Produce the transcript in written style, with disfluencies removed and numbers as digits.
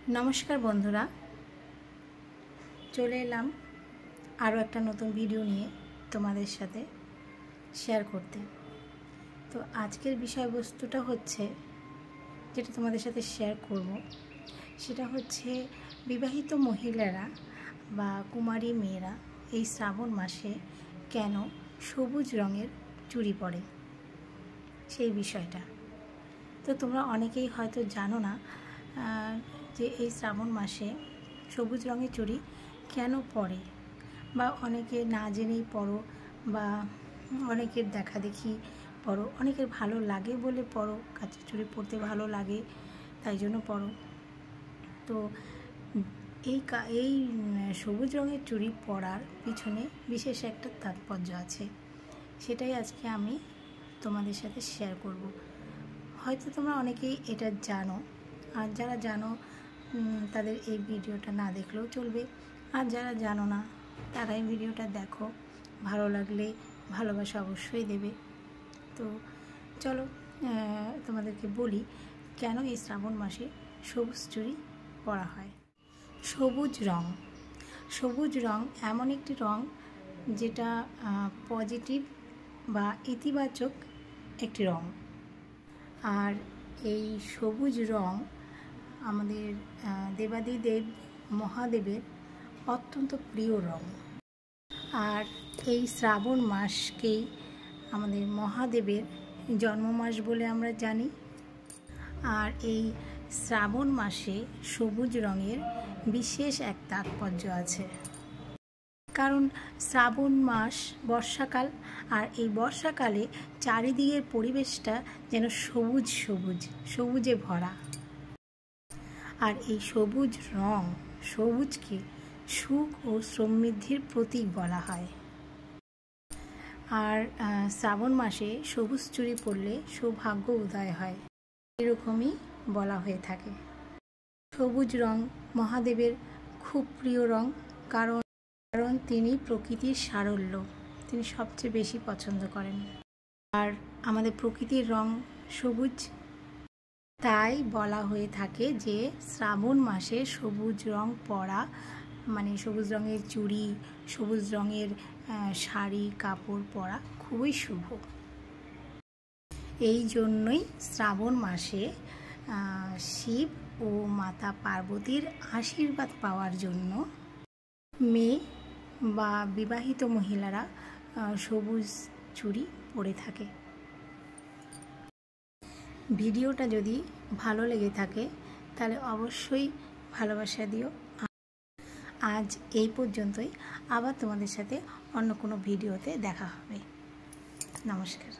नमस्कार बंधुरा चले एलाम आरो एक नतून भिडियो निये तोमादेर साथे शेयर करते। तो आजकेर विषयबस्तुटा होच्छे जेटा तोमादेर साथे शेयर करब सेटा होच्छे विवाहित महिलारा बा कुमारी मेयेरा एई श्रावण मासे केन सबुज रंगेर चूड़ी परे सेई विषयटा। तो तोमरा अनेकेई हयतो जानो ना যে এই শ্রাবণ মাসে সবুজ রঙের চুড়ি কেন পরে বা অনেকে না জেনেই পরো বা অনেকের দেখা দেখি পরো, অনেকের ভালো লাগে বলে পরো, কাচের চুড়ি পরতে ভালো লাগে তাই জন্য পরো। তো এই সবুজ রঙের চুড়ি পরার পিছনে বিশেষ একটা তাৎপর্য আছে, সেটাই আজকে আমি তোমাদের সাথে শেয়ার করব। হয়তো তোমরা অনেকেই এটা জানো, আর যারা জানো তাদের এই ভিডিওটা না দেখলেও চলবে, আর যারা জানো না তারা এই ভিডিওটা দেখো, ভালো লাগলে ভালোবাসা অবশ্যই দেবে। তো চলো তোমাদেরকে বলি কেন এই শ্রাবণ মাসে সবুজ চুড়ি পরা হয়। সবুজ রং এমন একটি রং যেটা পজিটিভ বা ইতিবাচক একটি রং, আর এই সবুজ রং আমাদের দেবাদিদেব মহাদেবের অত্যন্ত প্রিয় রং। আর এই শ্রাবণ মাসকেই আমাদের মহাদেবের জন্মমাস বলে আমরা জানি। আর এই শ্রাবণ মাসে সবুজ রঙের বিশেষ এক তাৎপর্য আছে, কারণ শ্রাবণ মাস বর্ষাকাল, আর এই বর্ষাকালে চারিদিকের পরিবেশটা যেন সবুজে ভরা। আর এই সবুজ রং, সবুজকে সুখ ও সমৃদ্ধির প্রতীক বলা হয়। আর শ্রাবণ মাসে সবুজ চুড়ি পরলে সৌভাগ্য উদয় হয়, এরকমই বলা হয়ে থাকে। সবুজ রং মহাদেবের খুব প্রিয় রং, কারণ তিনি প্রকৃতির সারল্য, তিনি সবচেয়ে বেশি পছন্দ করেন। আর আমাদের প্রকৃতির রং সবুজ, তাই বলা হয়ে থাকে যে শ্রাবণ মাসে সবুজ রং পরা মানে সবুজ রঙের চুড়ি, সবুজ রঙের শাড়ি কাপড় পরা খুবই শুভ। এই জন্যই শ্রাবণ মাসে শিব ও মাতা পার্বতীর আশীর্বাদ পাওয়ার জন্য মেয়ে বা বিবাহিত মহিলারা সবুজ চুড়ি পরে থাকে। ভিডিওটা যদি ভালো লেগে থাকে তাহলে অবশ্যই ভালোবাসা দিও। আজ এই পর্যন্তই, আবার তোমাদের সাথে অন্য কোনো ভিডিওতে দেখা হবে। নমস্কার।